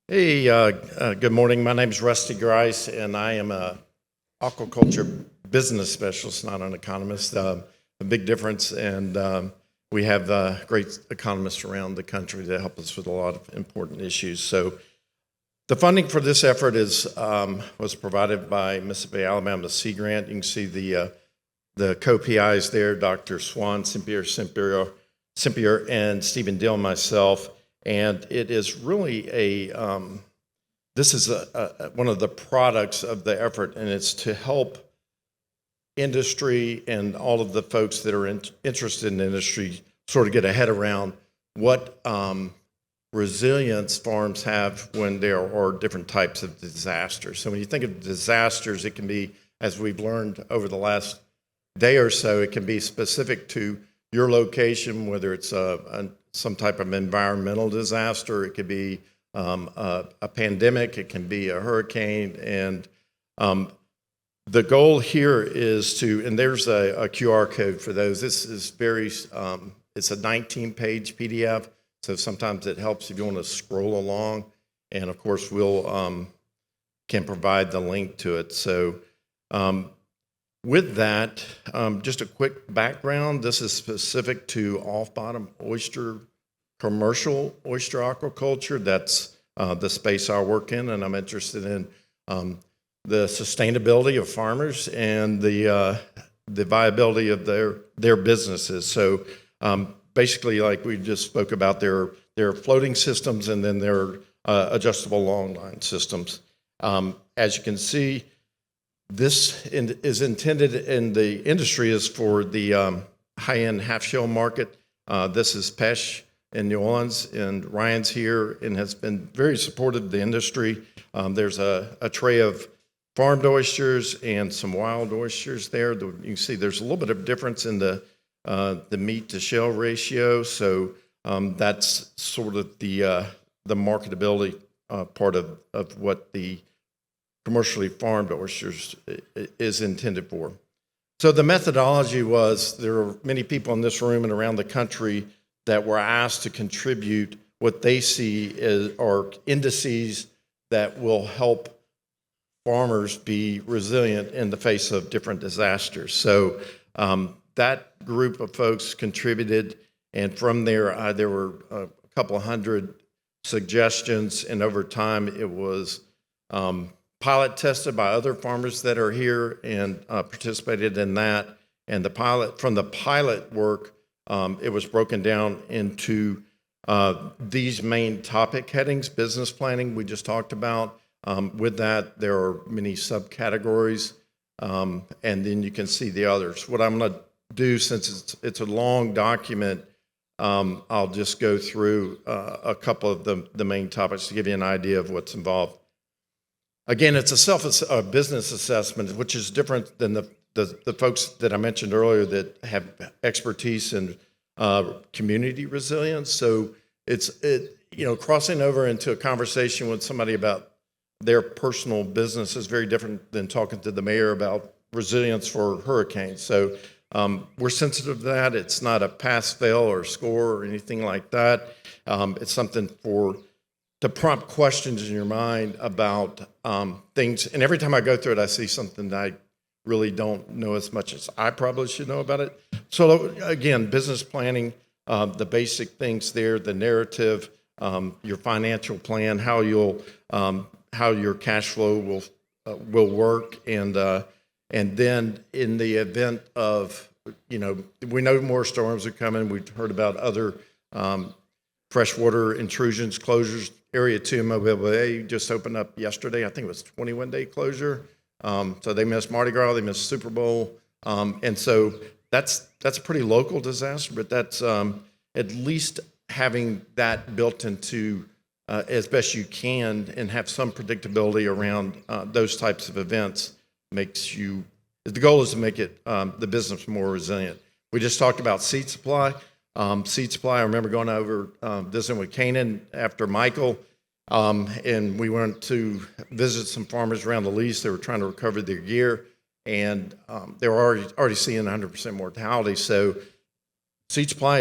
Good morning. My name is Rusty Grice, and I am a aquaculture business specialist, not an economist. A big difference, and we have great economists around the country that help us with a lot of important issues. So, the funding for this effort was provided by Mississippi Alabama Sea Grant. You can see the co-PIs there, Dr. Swan, Simpier, and Stephen Dill, and myself. And it is really this is one of the products of the effort, and it's to help industry and all of the folks that are interested in the industry sort of get a head around what resilience farms have when there are different types of disasters. So when you think of disasters, it can be, as we've learned over the last day or so, it can be specific to your location, whether it's some type of environmental disaster, it could be a pandemic, it can be a hurricane, and the goal here is to, and there's a QR code for those. This is it's a 19-page PDF, so sometimes it helps if you want to scroll along, and of course we'll can provide the link to it. So with that, just a quick background. This is specific to off-bottom oyster, commercial oyster aquaculture. That's the space I work in, and I'm interested in the sustainability of farmers and the viability of their businesses. So basically, like we just spoke about, their floating systems and then their adjustable long line systems. As you can see, this is intended in the industry is for the high-end half-shell market. This is Pesh in New Orleans, and Ryan's here and has been very supportive of the industry. There's a tray of farmed oysters and some wild oysters there. You can see there's a little bit of difference in the meat to shell ratio, so that's sort of the marketability part of what the commercially farmed oysters is intended for. So the methodology was there are many people in this room and around the country that were asked to contribute what they see are indices that will help farmers be resilient in the face of different disasters. So that group of folks contributed, and from there were a couple of hundred suggestions, and over time it was pilot tested by other farmers that are here and participated in that. And from the pilot work, it was broken down into these main topic headings: business planning, we just talked about. With that, there are many subcategories, and then you can see the others. What I'm going to do, since it's a long document, I'll just go through a couple of the main topics to give you an idea of what's involved. Again, it's a business assessment, which is different than the folks that I mentioned earlier that have expertise in community resilience. So it's crossing over into a conversation with somebody about their personal business is very different than talking to the mayor about resilience for hurricanes. So we're sensitive to that. It's not a pass, fail, or score or anything like that. It's something to prompt questions in your mind about things. And every time I go through it, I see something that I really don't know as much as I probably should know about it. So again, business planning, the basic things there, the narrative, your financial plan, how your cash flow will work, and then in the event of, we know more storms are coming. We've heard about other freshwater intrusions, closures. Area 2 Mobile Bay just opened up yesterday. I think it was 21-day closure. So they missed Mardi Gras, they missed Super Bowl. And so that's a pretty local disaster, but that's at least having that built into as best you can and have some predictability around those types of events the goal is to make it the business more resilient. We just talked about seed supply. I remember going over visiting with Canaan after Michael, and we went to visit some farmers around the lease. They were trying to recover their gear, and they were already seeing 100% mortality. So seed supply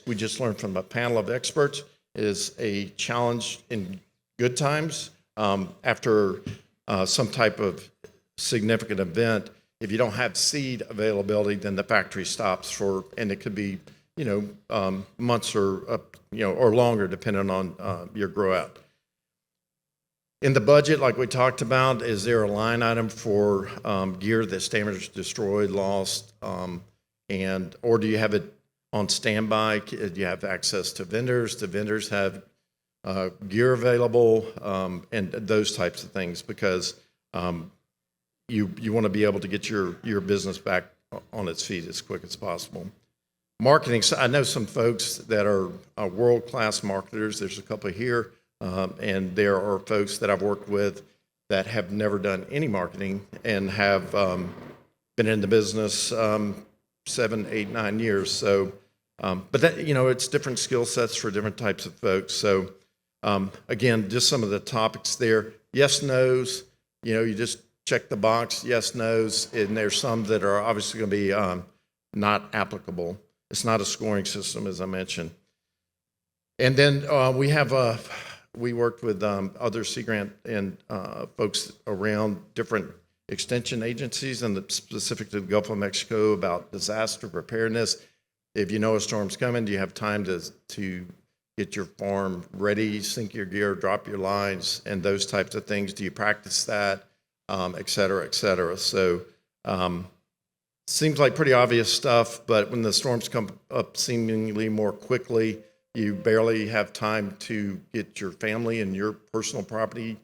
we just learned from a panel of experts, is a challenge in good times. After some type of significant event, if you don't have seed availability, then the factory stops and it could be, months or or longer, depending on your grow out. In the budget, like we talked about, is there a line item for gear that's damaged, destroyed, lost, or do you have it on standby? Do you have access to vendors? Do vendors have gear available, and those types of things? Because you want to be able to get your business back on its feet as quick as possible. Marketing. So I know some folks that are world-class marketers. There's a couple here. And there are folks that I've worked with that have never done any marketing and have been in the business 7, 8, 9 years. So, but that, it's different skill sets for different types of folks. So, again, just some of the topics there. Yes, no's. You just check the box. Yes, no's, and there's some that are obviously going to be not applicable. It's not a scoring system, as I mentioned. And then we worked with other Sea Grant and folks around different extension agencies, and specific to the Gulf of Mexico, about disaster preparedness. If you know a storm's coming, do you have time to get your farm ready, sink your gear, drop your lines, and those types of things? Do you practice that, et cetera, et cetera? So seems like pretty obvious stuff, but when the storms come up seemingly more quickly, you barely have time to get your family and your personal property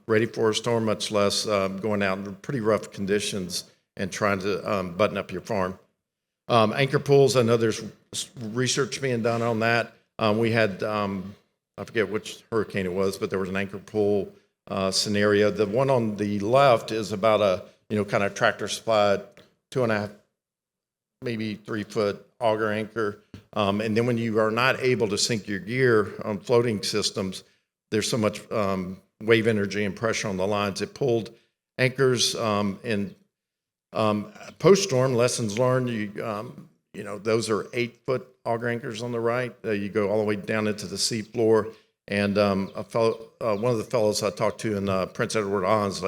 ready for a storm, much less going out in pretty rough conditions and trying to button up your farm. Anchor pools, I know there's research being done on that. We had, I forget which hurricane it was, but there was an anchor pool scenario. The one on the left is about a, kind of tractor supplied 2.5, maybe 3 foot auger anchor. And then when you are not able to sink your gear on floating systems, there's so much wave energy and pressure on the lines. It pulled anchors, and post-storm lessons learned. Those are 8-foot auger anchors on the right. You go all the way down into the sea floor. And one of the fellows I talked to in Prince Edward Islands,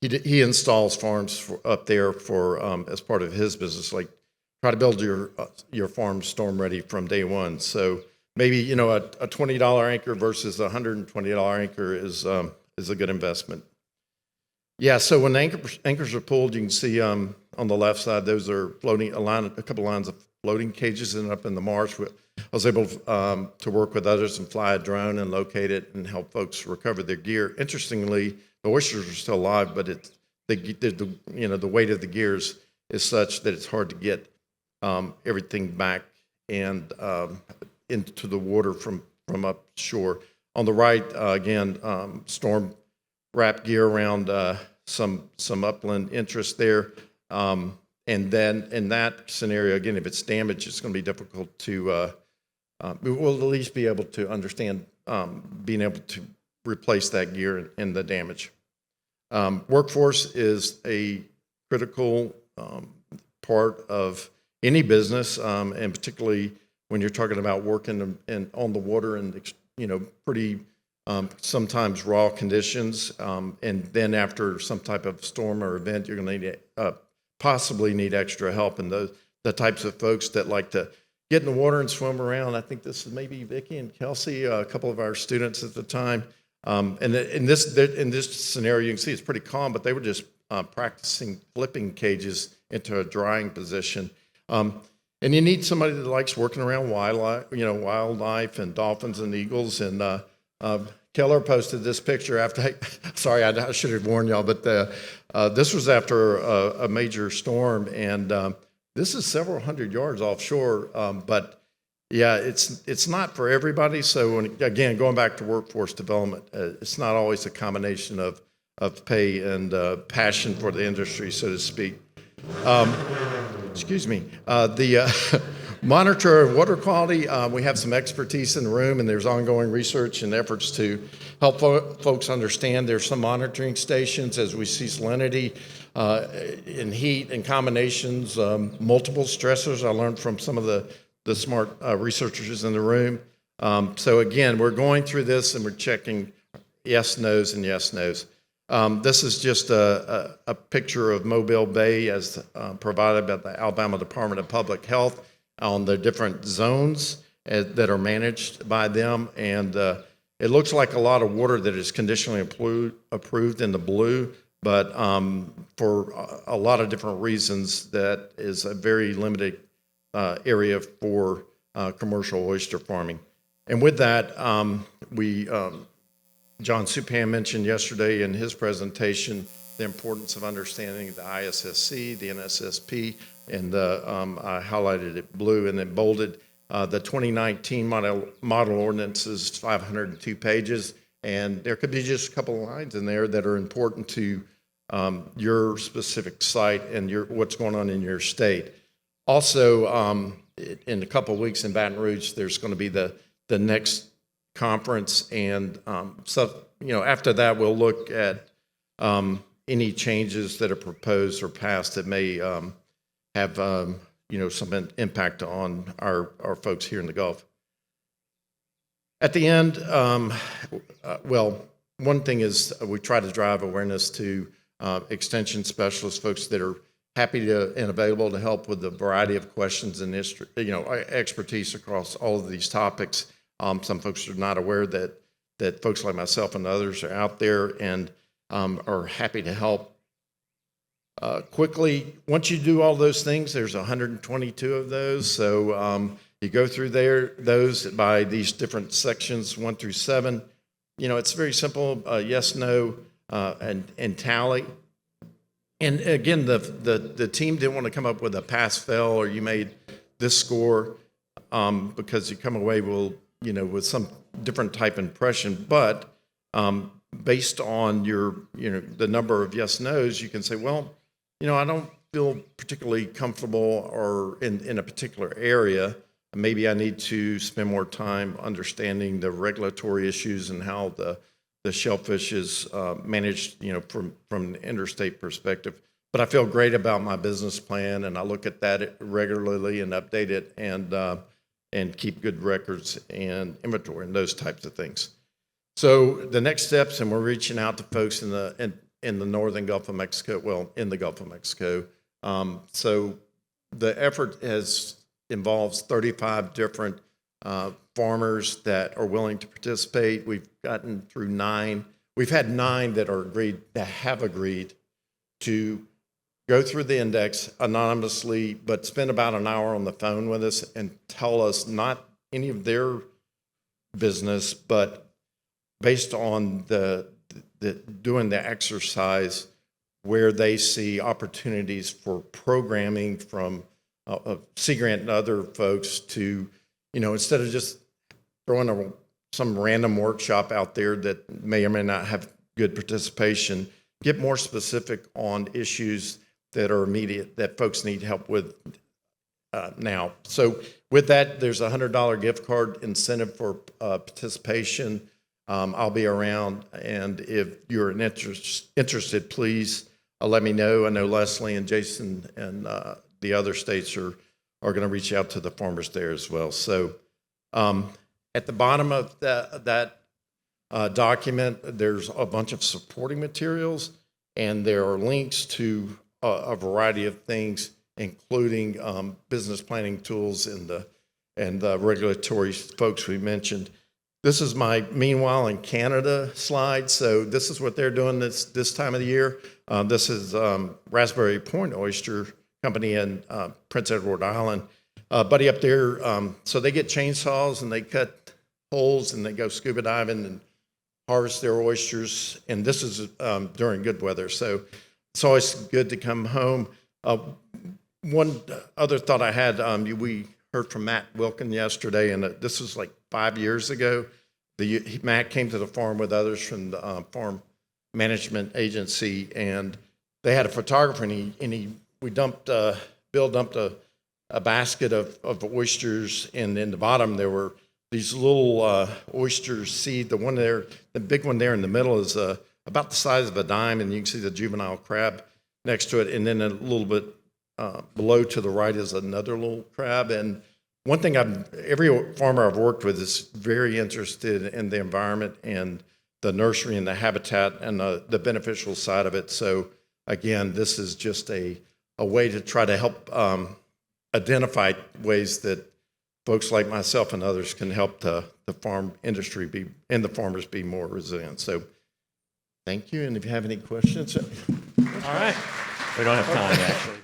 he installs farms up there for as part of his business, try to build your farm storm ready from day one. So maybe a $20 anchor versus a $120 anchor is a good investment. Yeah. So when anchors are pulled, you can see on the left side, those are floating, a couple lines of floating cages and up in the marsh. I was able to work with others and fly a drone and locate it and help folks recover their gear. Interestingly, the oysters are still alive, but the weight of the gears is such that it's hard to get everything back and into the water from upshore. On the right, again, storm wrap gear around some upland interest there. And then in that scenario, again, if it's damaged, it's going to be difficult to, we'll at least be able to understand being able to replace that gear and the damage. Workforce is a critical part of any business, and particularly when you're talking about working on the water in pretty sometimes raw conditions, and then after some type of storm or event, you're going to possibly need extra help. And the types of folks that like to get in the water and swim around. I think this is maybe Vicki and Kelsey, a couple of our students at the time. And in this scenario, you can see it's pretty calm, but they were just practicing flipping cages into a drying position. And you need somebody that likes working around wildlife and dolphins and eagles. And Keller posted this picture after. Sorry, I should have warned y'all, but this was after a major storm, and this is several hundred yards offshore. But yeah, it's not for everybody. So again, going back to workforce development, it's not always a combination of pay and passion for the industry, so to speak. Excuse me. The monitor of water quality, we have some expertise in the room, and there's ongoing research and efforts to help folks understand. There's some monitoring stations as we see salinity in heat and combinations, multiple stressors. I learned from some of the smart researchers in the room. So again, we're going through this and we're checking yes, no's, and yes, no's. This is just a picture of Mobile Bay as provided by the Alabama Department of Public Health on the different zones that are managed by them. And it looks like a lot of water that is conditionally approved in the blue, but for a lot of different reasons, that is a very limited area for commercial oyster farming. And with that, John Supan mentioned yesterday in his presentation the importance of understanding the ISSC, the NSSP, and I highlighted it blue and then bolded. The 2019 model ordinance is 502 pages, and there could be just a couple of lines in there that are important to your specific site and what's going on in your state. Also, in a couple of weeks in Baton Rouge, there's going to be the next conference, and after that, we'll look at any changes that are proposed or passed that may have some impact on our folks here in the Gulf. At the end, one thing is we try to drive awareness to extension specialists, folks that are happy and available to help with a variety of questions and expertise across all of these topics. Some folks are not aware that folks like myself and others are out there and are happy to help. Quickly, once you do all those things, there's 122 of those. So you go through those by these different sections, 1 through 7. It's very simple, yes, no, and tally. And again, the team didn't want to come up with a pass, fail, or you made this score because you come away with some different type impression. But based on the number of yes, no's, you can say, well, I don't feel particularly comfortable or in a particular area. Maybe I need to spend more time understanding the regulatory issues and how the shellfish is managed, from an interstate perspective. But I feel great about my business plan, and I look at that regularly and update it and keep good records and inventory and those types of things. So the next steps, and we're reaching out to folks in the northern Gulf of Mexico, in the Gulf of Mexico. So the effort involves 35 different farmers that are willing to participate. We've gotten through 9. We've had 9 that have agreed to go through the index anonymously, but spend about an hour on the phone with us and tell us not any of their business, but based on doing the exercise where they see opportunities for programming from Sea Grant and other folks to, instead of just throwing some random workshop out there that may or may not have good participation, get more specific on issues that are immediate that folks need help with now. So with that, there's a $100 gift card incentive for participation. I'll be around, and if you're interested, please let me know. I know Leslie and Jason and the other states are going to reach out to the farmers there as well. So at the bottom of that document, there's a bunch of supporting materials, and there are links to a variety of things, including business planning tools and the regulatory folks we mentioned. This is my Meanwhile in Canada slide. So this is what they're doing this time of the year. This is Raspberry Point Oyster Company in Prince Edward Island. Buddy up there, so they get chainsaws and they cut holes and they go scuba diving and harvest their oysters. And this is during good weather. So it's always good to come home. One other thought I had, we heard from Matt Wilkin yesterday, and this was like 5 years ago. Matt came to the farm with others from the farm management agency, and they had a photographer, and Bill dumped a basket of oysters, and in the bottom there were these little oyster seed. The big one there in the middle is about the size of a dime, and you can see the juvenile crab next to it, and then a little bit below to the right is another little crab, and one thing every farmer I've worked with is very interested in the environment and the nursery and the habitat and the beneficial side of it. So again, this is just a way to try to help identify ways that folks like myself and others can help the farm industry and the farmers be more resilient. So thank you. And if you have any questions. All right. We don't have time, actually.